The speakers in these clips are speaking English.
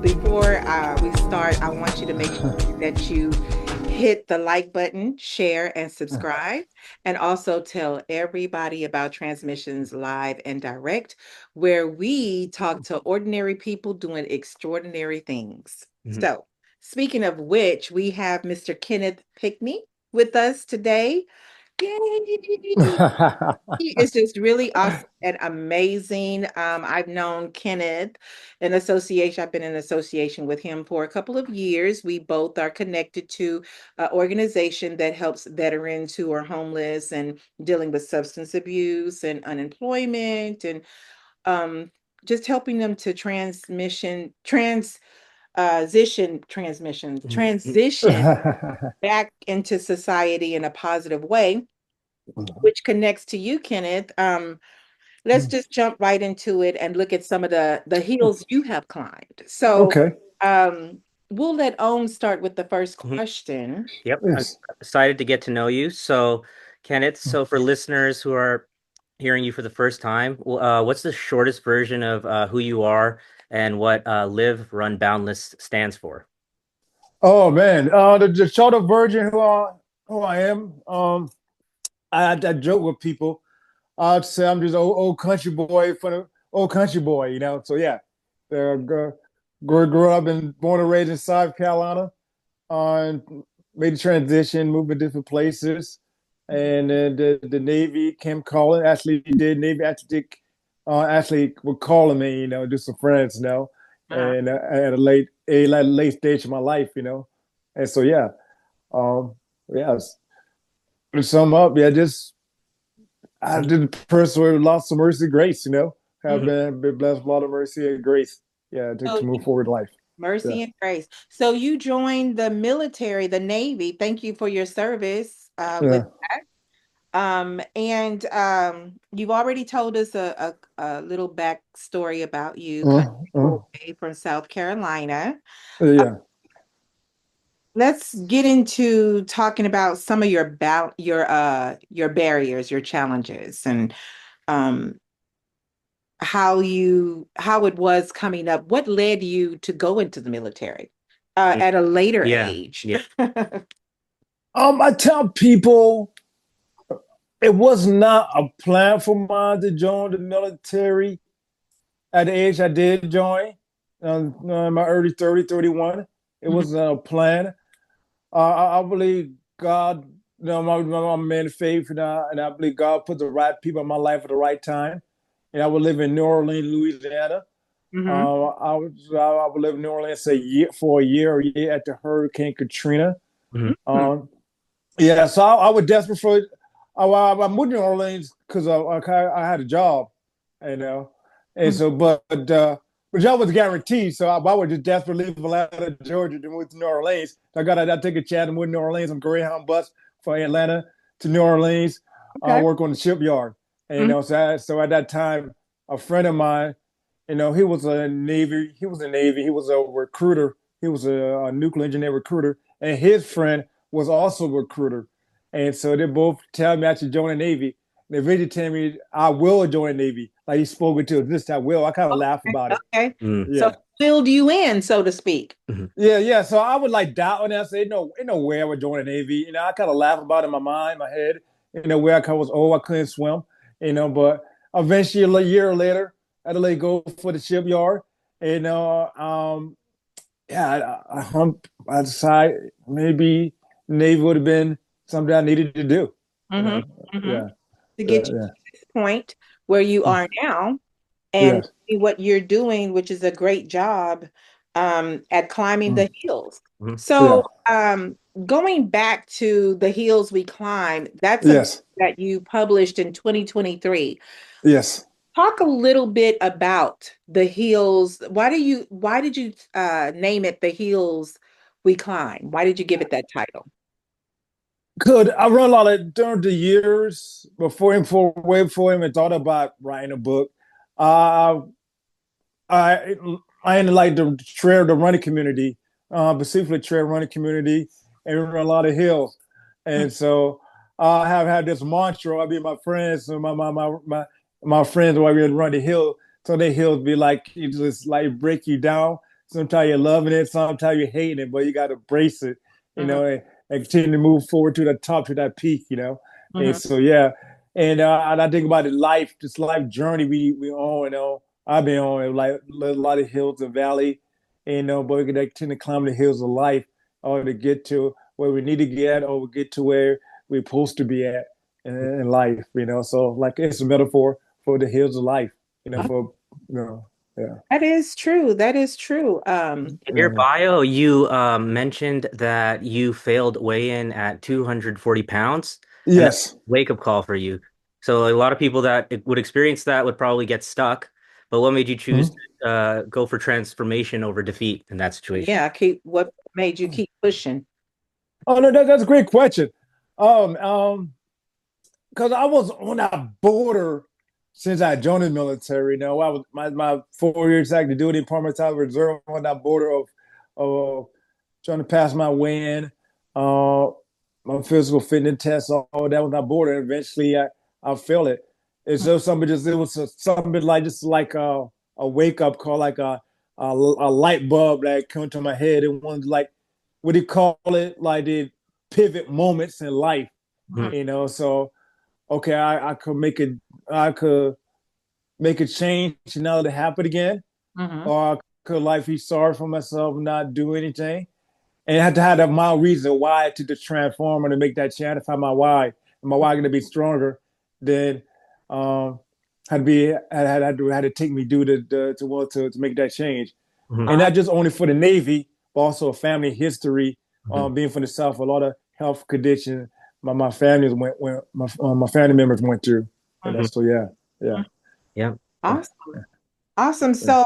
before we start, I want you to make sure that you hit the like button, share, and subscribe. And also tell everybody about Transmissions Live and Direct, where we talk to ordinary people doing extraordinary things. So, speaking of which, we have Mr. Kenneth Pickney with us today. Yay! It's just really awesome and amazing. I've known Kenneth in association. I've been in association with him for a couple of years. We both are connected to an organization that helps veterans who are homeless and dealing with substance abuse and unemployment and um, just helping them to transition back into society in a positive way, which connects to you, Kenneth. Let's just jump right into it and look at some of the hills you have climbed. So, Okay. um, we'll let Ohm start with the first Mhm. question. Yep, I'm Yes. excited to get to know you. So, Kenneth, so for listeners who are hearing you for the first time, what's the shortest version of who you are and what Live, Run, Boundless stands for? Oh man. The shorter version who I am. I joke with people. I'd say I'm just old country boy for the old country boy, So yeah, grew up and born and raised in South Carolina. And made the transition, moved to different places, and then the Navy came calling. Actually, did Navy actually were calling me, just some friends, Uh-huh. and at a late stage of my life, and so yeah, um, yeah. To sum up, yeah, just I Mhm. did the person with lots of mercy, and grace, have Mhm. been blessed with a lot of mercy and grace, yeah, to So, move forward in life. Yeah, mercy and grace. So, you joined the military, the Navy. Thank you for your service with yeah. that. And you've already told us a little backstory about you, Uh, country uh, boy from South Carolina. yeah. Let's get into talking about some of your barriers, your challenges, and um how it was coming up. What led you to go into the military Mm. at a later Yeah, age? yeah. I tell people it was not a plan for mine to join the military at the age I did join, in my early 30, 31. It Mhm. wasn't a plan. I believe God, my man of faith, and I believe God put the right people in my life at the right time. And I would live in New Orleans, Louisiana. Mhm. I would live in New Orleans for a year after Hurricane Katrina. Mhm. Mhm. Um, yeah, so I was desperate for. I moved to New Orleans because I had a job, you know, and Mhm. so but job was guaranteed. So I was just desperate to leave Atlanta, Georgia, to move to New Orleans. I took a chance to move to New Orleans on Greyhound bus from Atlanta to New Orleans. Okay. Work on the shipyard, and Mhm. so at that time, a friend of mine, he was a Navy. He was a Navy. He was a recruiter. He was a nuclear engineer recruiter, and his friend was also a recruiter. And so they both tell me I should join the Navy. They really tell me I will join the Navy. Like he spoke to this, I will. I kind of laugh about it. Okay. Mm. So Yeah. filled you in, so to speak. Mhm. Yeah, yeah. So I would like doubt and I say, no, ain't no way I would join the Navy. I kind of laugh about it in my mind, my head, where I was old, I couldn't swim, but eventually a year later, I had to let go for the shipyard. And yeah, I decided maybe Navy would have been something I needed to do. You Mhm. know, Mhm. yeah, To yeah, get you yeah, to this point where you are now and yes, see what you're doing, which is a great job at climbing mm, the hills. Mhm. So, yeah, going back to the hills we climb, that's a book yes, that you published in 2023. yes. Talk a little bit about the hills. Why did you name it The Hills We Climb? Why did you give it that title? Good. I run a lot of during the years way before him, and thought about writing a book. Uh, I I in like the running community, specifically trail running community, and we run a lot of hills. And so I have had this mantra. I mean, my friends, my friends, while we run the hill, so the hills be like it just like break you down. sometimes you're loving it, sometimes you're hating it, but you got to embrace it, Mhm, and continue to move forward to the top, to that peak. And mhm. so, yeah. And I think about the life, this life journey we on, I've been on like a lot of hills and valley, but we can continue to climb the hills of life or to get to where we need to get or we get to where we're supposed to be at in life. So like it's a metaphor for the hills of life, Oh, for, yeah, that is true. That is true. In your yeah. bio, you mentioned that you failed weigh-in at 240 pounds, and that's Yes. a wake-up call for you. So a lot of people that would experience that would probably get stuck. But what made you choose Mhm. to go for transformation over defeat in that situation? Yeah, what made you keep pushing? Oh no, that's a great question. Um, um, because I was on that border since I joined the military. I was my 4 years active duty, Parliamentary Reserve, on that border of trying to pass my weigh-in, my physical fitness test, all that was that border. And eventually, I failed it. It's just something. It was something like just like a wake up call, like a light bulb that came to my head. It was like what do you call it? Like the pivot moments in life. Mhm. So okay, I could make a change and now to happen again, Mm-hmm. or I could like be sorry for myself and not do anything. And I had to have a mild reason why to just transform and to make that change. To find my why, and my why going to be stronger than had to take me due to make that change, Mhm. and not just only for the Navy, but also a family history. Mhm. Being from the South, a lot of health conditions my family went my family members went through, Mhm. so yeah, yeah, Yeah. yeah, Awesome. Awesome. yeah, So,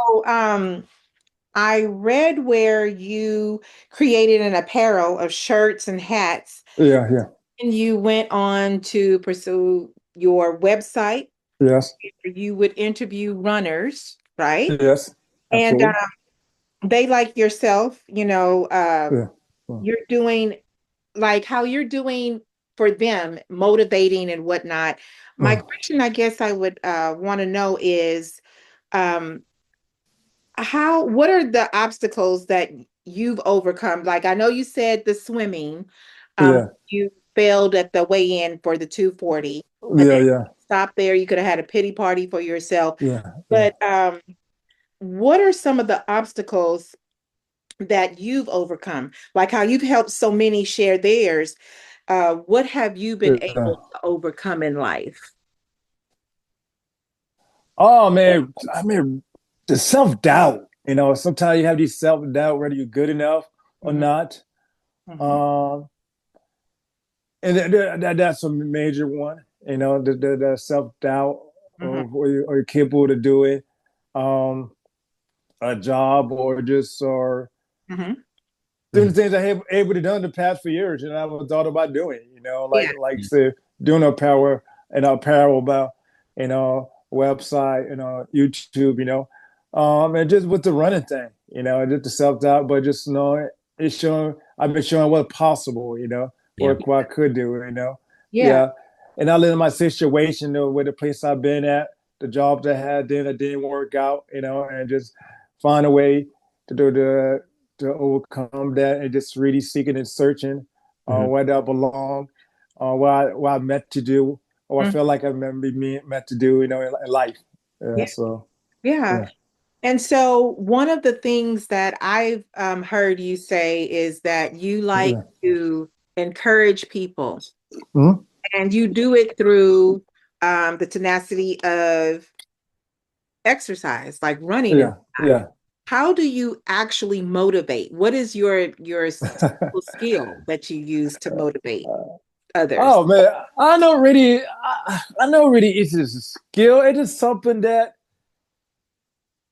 I read where you created an apparel of shirts and hats, yeah, yeah, and you went on to pursue your website yes, where you would interview runners, right? yes, And absolutely, they, like yourself, yeah, yeah, you're doing like how you're doing for them, motivating and whatnot. My uh, question, I guess I would want to know is, um, what are the obstacles that you've overcome? Like I know you said the swimming, yeah, you failed at the weigh-in for the 240, but yeah, then yeah, stop there. You could have had a pity party for yourself. yeah, yeah. But what are some of the obstacles that you've overcome? Like how you've helped so many share theirs. What have you been Yeah. able to overcome in life? Oh man, I mean the self doubt. Sometimes you have these self doubt whether you're good enough or Mhm, not. mhm, Um, and that's a major one. The self doubt mhm, of are you capable to do it, um, a job or mhm. doing the things I have able to do in the past for years, and I was thought about doing. Yeah. Like say doing a power and a apparel about website, YouTube, and just with the running thing, just the self doubt, but just it's showing. I've been showing what's possible, Yeah. what I could do, Yeah. yeah. And I live in my situation, with the place I've been at, the jobs I had then that didn't work out, and just find a way to do to overcome that and just really seeking and searching Mhm. where I belong, what I'm meant to do, or I Mhm. feel like I'm meant to do, in life. Yeah, Yeah. so Yeah. yeah, And so one of the things that I've heard you say is that you like yeah. to encourage people, Mhm. and you do it through the tenacity of exercise, like running and Yeah, whatnot. yeah. How do you actually motivate? What is your skill that you use to motivate others? Oh man, I know really it's just a skill. It's just something that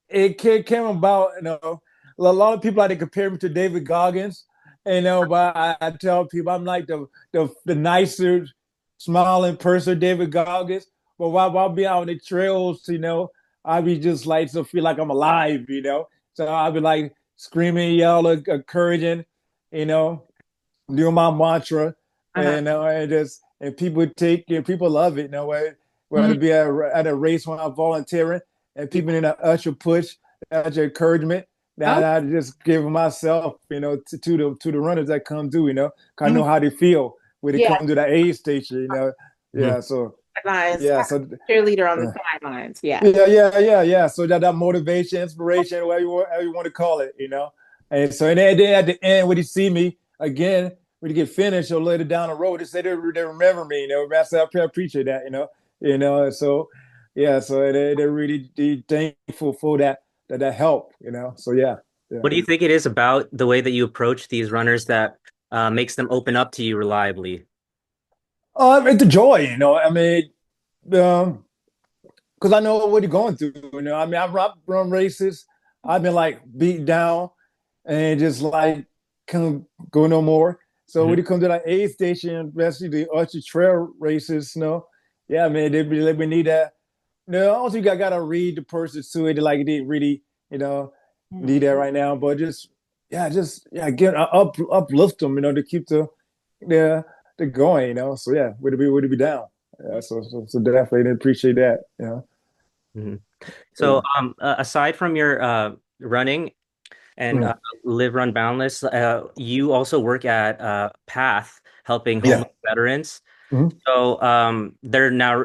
came about. A lot of people like to compare me to David Goggins. But I tell people I'm like the nicer, smiling person, David Goggins. But while I be out on the trails, I be just like to feel like I'm alive. So I be like screaming, yelling, encouraging, you know, doing my mantra, Uh-huh. and people love it. Whether Mhm. it be at a race when I'm volunteering, and people in that usher push, usher encouragement, Oh, Now I just give myself, to the runners that come through, 'cause I mhm. know how they feel when they Yeah, come to the aid station, Mhm. Yeah, so sidelines, yeah, so cheerleader on the uh, sidelines. Yeah. yeah. So that motivation, inspiration, whatever you want to call it, And so and then at the end, when you see me again, when you get finished or later down the road, they remember me, I appreciate that, And so yeah, so they're really thankful for that help, So yeah. What do you think it is about the way that you approach these runners that makes them open up to you reliably? It's the joy, I mean, um, because I know what you're going through. I mean, I've run races. I've been like beat down and just like can't go no more. So when Mhm. you come to that aid station, especially the ultra trail races, yeah, man, they need that. No, also you gotta read the person to it, like they really, you know, need Mhm. that right now. But get uplift them, to keep the going, So yeah, would it be down? Yeah, so definitely appreciate that. Mhm. So, Yeah. aside from your running and Mm. Live Run Boundless, you also work at Path, helping Yeah. homeless veterans. Mhm. So,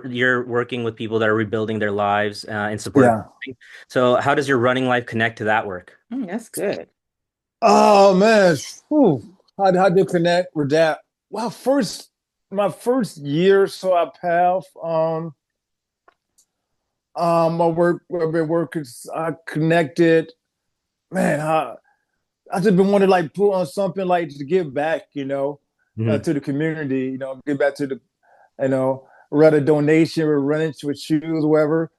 you're working with people that are rebuilding their lives in support of. Yeah. So, how does your running life connect to that work? That's good. Oh man. Whew. How do you connect with that? Well, my first year or so at PALF, I've been working, I connected, man, I just been wanting to like put on something like to give back, Hmm. to the community, give back to the, rather donation or running with shoes, whatever.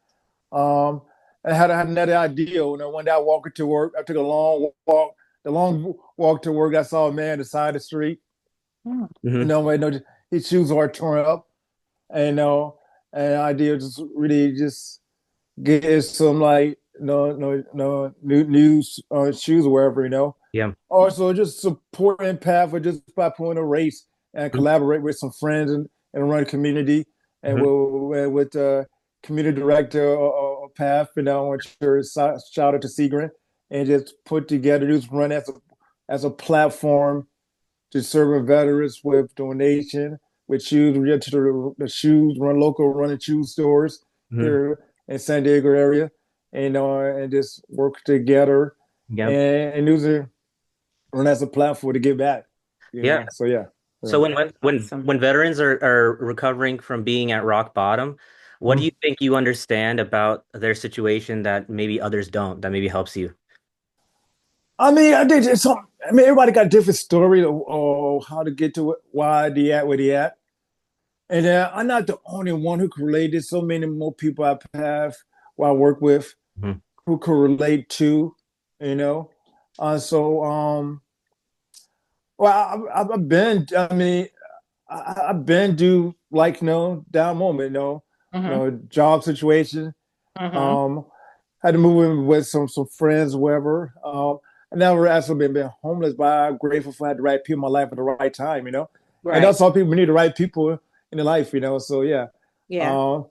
Um, I had another idea. One day I walked to work. I took a long walk. The long walk to work, I saw a man on the side of the street. Mm. His shoes are torn up. And and the idea just really just get some like no new shoes or wherever, Yeah. Also, just supporting Path or just by pulling a race and Mhm. collaborate with some friends and run a community and Mhm. with community director or Path, I want to shout out to Segrin and just put together, just run as a platform to serving veterans with donation, with shoes. We get to the shoes, run local running shoe stores Mhm. here in San Diego area, and just work together Yeah. and use it run as a platform to give back. Yeah. So yeah, So yeah. Awesome. when veterans are recovering from being at rock bottom, what do Mhm. you think you understand about their situation that maybe others don't, that maybe helps you? I mean, I think it's some. I mean, everybody got a different story of how to get to it, why they at where they at, and I'm not the only one who can relate. There's so many more people I have, who I work with, Mhm. who can relate to, you know. So well, I've been. I mean, I've been to like down moment, Hmm. job situation. Hmm. Um, had to move in with some friends, wherever. I never actually been homeless, but I'm grateful for had the right people in my life at the right time, And Right. that's all people need the right people in their life, So yeah, Yeah. um,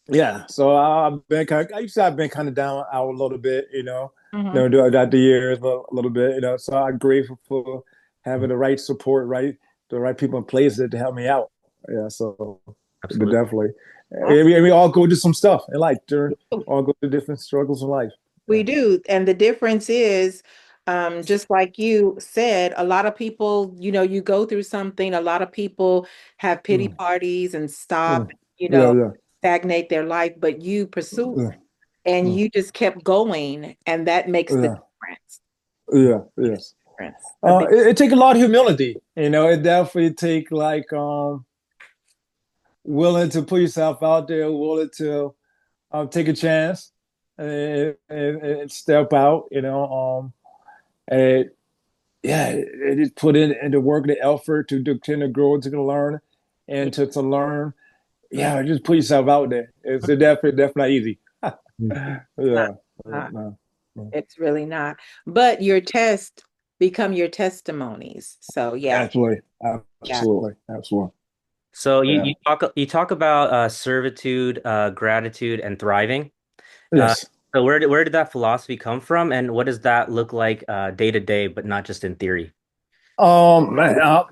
yeah. So I've been I used to have been kind of down out a little bit, Hmm. throughout the years a little bit, So I'm grateful for having the right support, the right people in place to help me out. Yeah, so but Absolutely. definitely, we all go through some stuff in life. All go through different struggles in life. We Yeah. do. And the difference is, just like you said, a lot of people, you go through something, a lot of people have pity Mm, parties and stop, mm. Yeah, yeah, stagnate their life, but you pursue yeah, and mm, you just kept going, and that makes the yeah, difference. yeah, Makes yes. a difference. A big It take a lot of humility, It definitely take like willing to put yourself out there, willing to take a chance and step out, and yeah, it just put in the work, the effort to tend to grow, to learn, yeah. and to learn. Yeah, just put yourself out there. It's definitely not easy. Mhm. It's not, Yeah, not. no, no. It's really not. But your tests become your testimonies. So yeah, Absolutely, yeah. absolutely. So Yeah, you talk about servitude, gratitude, and thriving. Uh, yes. So where did that philosophy come from, and what does that look like day to day, but not just in theory? Man, I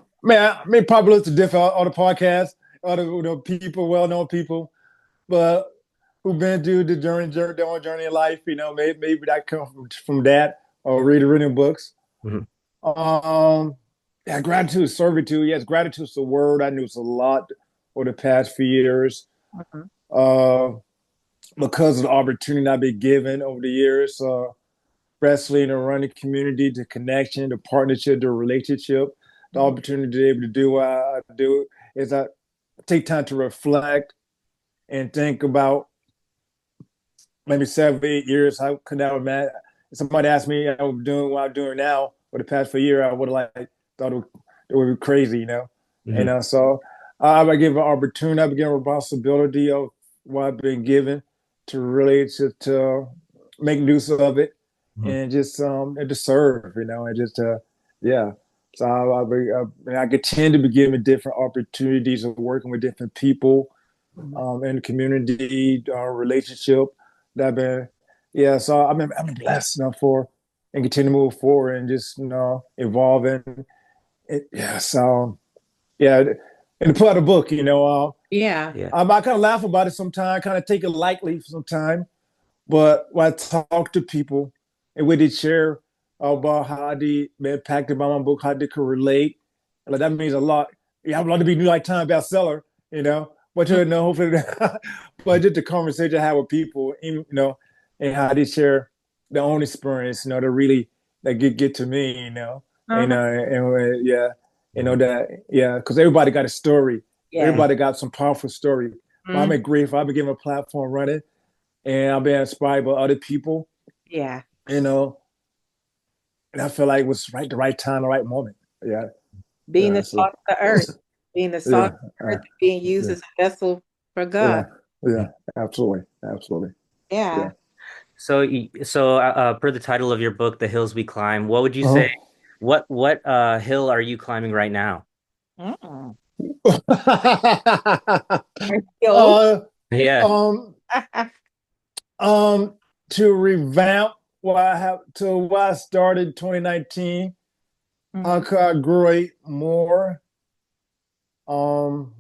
mean, probably listen to different other podcasts, other people, well-known people, but who've been through the their own journey in life. Maybe that comes from that or reading books. Hmm. Um, yeah, gratitude, servitude. Yes, gratitude is a word I knew a lot over the past few years. Mhm. Uh, because of the opportunity I've been given over the years, wrestling and running community, the connection, the partnership, the relationship, the Mhm. opportunity to be able to do what I do is I take time to reflect and think about maybe 7, 8 years. How could that have met? If somebody asked me I was doing what I'm doing now for the past few years, I would have thought it would be crazy, Hmm. So I would give an opportunity, I would give a responsibility of what I've been given to really to make use of it Hmm. and just and to serve, and just yeah. So I continue to be given different opportunities of working with different people Mhm. in the community relationship that I've been, yeah. So I've been blessed enough for and continue to move forward and just evolving. Yeah. So yeah, and to put out a book, Yeah. Yeah. I kind of laugh about it sometimes, kind of take it lightly sometimes. But when I talk to people and when they share about how they been impacted by my book, how they could relate, like that means a lot. Yeah, I'd love to be New York Times bestseller, but Mhm. hopefully, but just the conversation I have with people, and how they share their own experience, that really that get to me, Uh-huh. yeah, Mhm. because everybody got a story, Yes. everybody got some powerful story. But Mhm. I'm grateful. I've been given a platform running and I've been inspired by other people, Yeah. you know, and I feel like it was the right time, the right moment. Yeah, Being yeah, the so, salt of the earth, being the salt yeah, of the earth, being used yeah, as a vessel for God. yeah, yeah, absolutely, absolutely, yeah. Yeah. So, per the title of your book, The Hills We Climb, what would you say? Uh-huh. What hill are you climbing right now? Mm-mm. Yo. uh, Yeah. um, um, to revamp what I started 2019, how Mhm. could I grow it more? Um,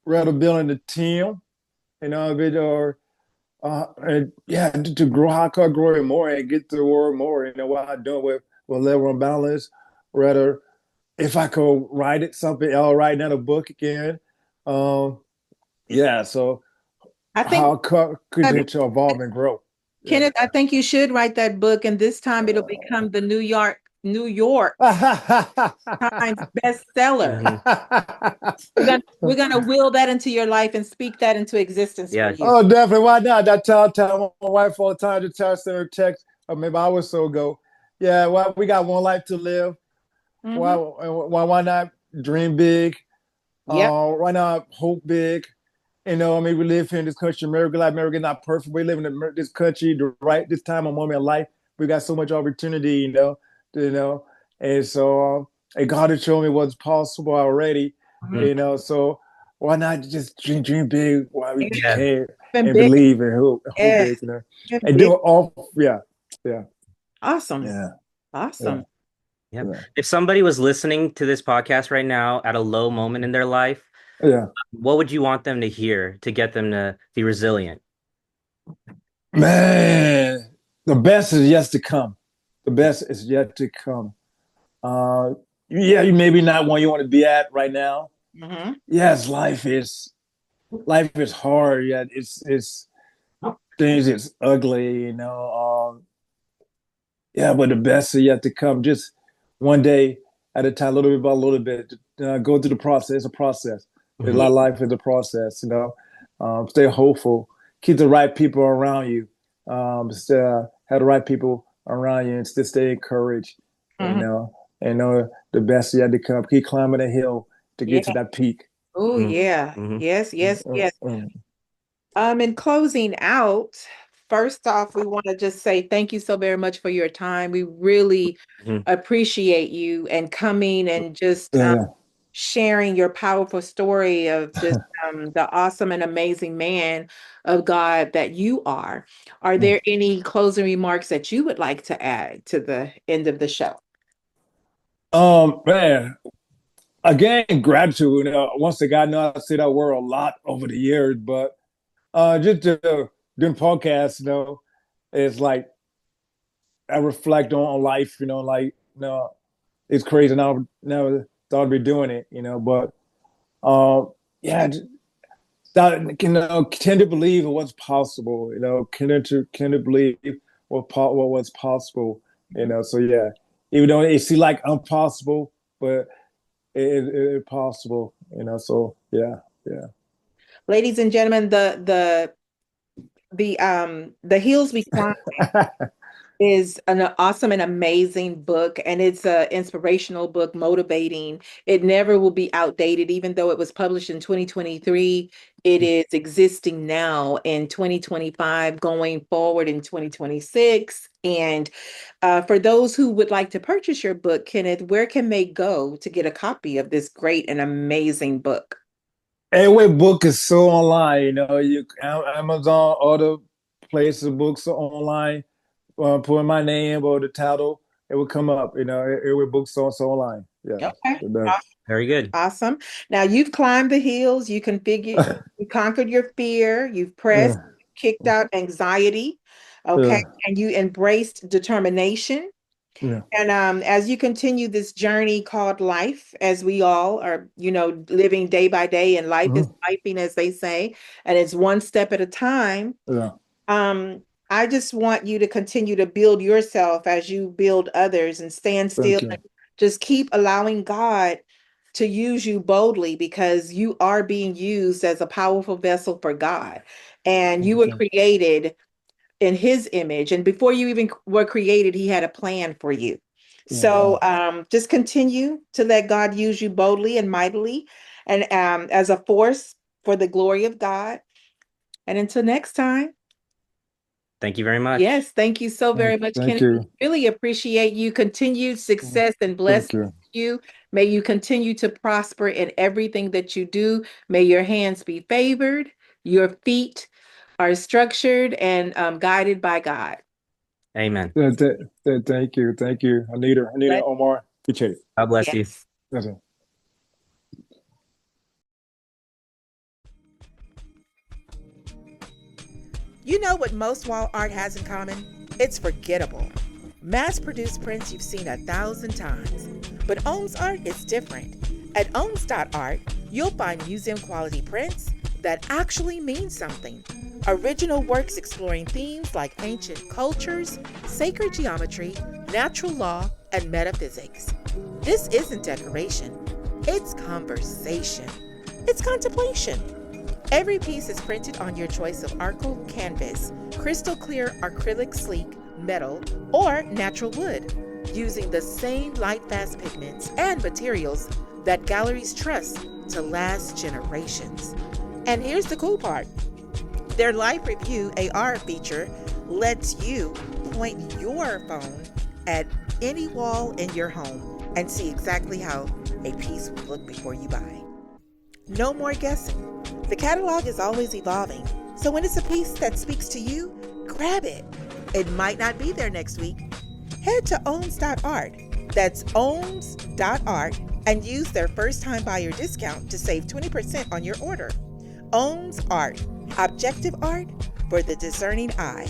rather building the team, a bit or and yeah, to grow, how could I grow it more and get the word more, what I'm doing with Run Boundless, rather if I could write it something else, write another book again. Um, yeah, so I think, how could it to evolve and grow? Yeah. Kenneth, I think you should write that book, and this time it'll become the New York Times bestseller. Hmm. We're gonna will that into your life and speak that into existence for Yeah. you. Oh, definitely. Why not? I tell my wife all the time to send her text, or maybe hours so ago. Yeah, well, we got one life to live. Hmm. Why not dream big? Yep. Why not hope big? I mean, we live here in this country, America. Like America, not perfect. We live in this country, this time of moment in life. We got so much opportunity, you know. And so, and God has shown me what's possible already, Mhm. So why not just dream big while we Yeah. can Been and big. believe and hope Yes. big, Been and big. do it all. Yeah, yeah, Awesome. yeah, yeah, Awesome. Yep. yeah, If somebody was listening to this podcast right now at a low moment in their life, yeah. what would you want them to hear to get them to be resilient? Man, the best is yet to come. The best is yet to come. Uh, yeah, you maybe not one you want to be at right now. Hmm. Yes, life is hard. Yeah, it's things is ugly. Yeah, but the best is yet to come. Just one day at a time, little bit by little bit. Go through the process. It's a process. A Hmm. lot of life is a process. Stay hopeful. Keep the right people around you. Have the right people around you, and still stay encouraged. You Hmm. know, and know the best is yet to come. Keep climbing the hill to Yeah. get to that peak. Oh, Hmm. yeah. Hmm. Yes, yes, yes. Mm. In closing out, first off, we want to just say thank you so very much for your time. We really Hmm. appreciate you and coming and just Yeah, sharing your powerful story of just the awesome and amazing man of God that you are. Are there any closing remarks that you would like to add to the end of the show? Man, again, gratitude. Once again, I know I say that word a lot over the years, but just doing podcasts, it's like I reflect on life, it's crazy now. Never thought I'd be doing it, but yeah, tend to believe in what's possible, tend to believe what's possible, So yeah, even though it seems like impossible, but it's possible, So yeah, yeah. Ladies and gentlemen, the Hills We Climb is an awesome and amazing book, and it's an inspirational book, motivating. It never will be outdated, even though it was published in 2023. It is existing now in 2025, going forward in 2026. And for those who would like to purchase your book, Kenneth, where can they go to get a copy of this great and amazing book? Anyway, book is so online, Amazon, other places, books are online. Put in my name or the title, it would come up. It would book so online. Yeah. Okay. Very good. Awesome. Now you've climbed the hills, you conquered your fear, you've pressed, Yeah. kicked out anxiety, okay, Yeah. and you embraced determination. Yeah. And as you continue this journey called life, as we all are, living day by day, and life is lifing, as they say, and it's one step at a time. Yeah. Um, I just want you to continue to build yourself as you build others, and stand still Thank you. and just keep allowing God to use you boldly, because you are being used as a powerful vessel for God. And you were created in his image. And before you even were created, he had a plan for you. So just continue to let God use you boldly and mightily, and as a force for the glory of God. And until next time. Thank you very much. Yes, thank you so very much, Thank Kenneth. you. Really appreciate you. Continued success and blessings Thank you. to you. May you continue to prosper in everything that you do. May your hands be favored, your feet are structured and guided by God. Amen. Thank you. Thank you. Anita, Omar. Appreciate it. God bless you. Yes. That's it. You know what most wall art has in common? It's forgettable. Mass-produced prints you've seen 1,000 times. But Ohms art is different. At ohms.art, you'll find museum-quality prints that actually mean something. Original works exploring themes like ancient cultures, sacred geometry, natural law, and metaphysics. This isn't decoration. It's conversation. It's contemplation. Every piece is printed on your choice of Arco canvas, crystal clear acrylic sleek, metal, or natural wood, using the same light-fast pigments and materials that galleries trust to last generations. And here's the cool part. Their live review AR feature lets you point your phone at any wall in your home and see exactly how a piece will look before you buy. No more guessing. The catalog is always evolving, so when it's a piece that speaks to you, grab it. It might not be there next week. Head to ohms.art. That's ohms.art, and use their first-time buyer discount to save 20% on your order. Ohms Art, objective art for the discerning eye.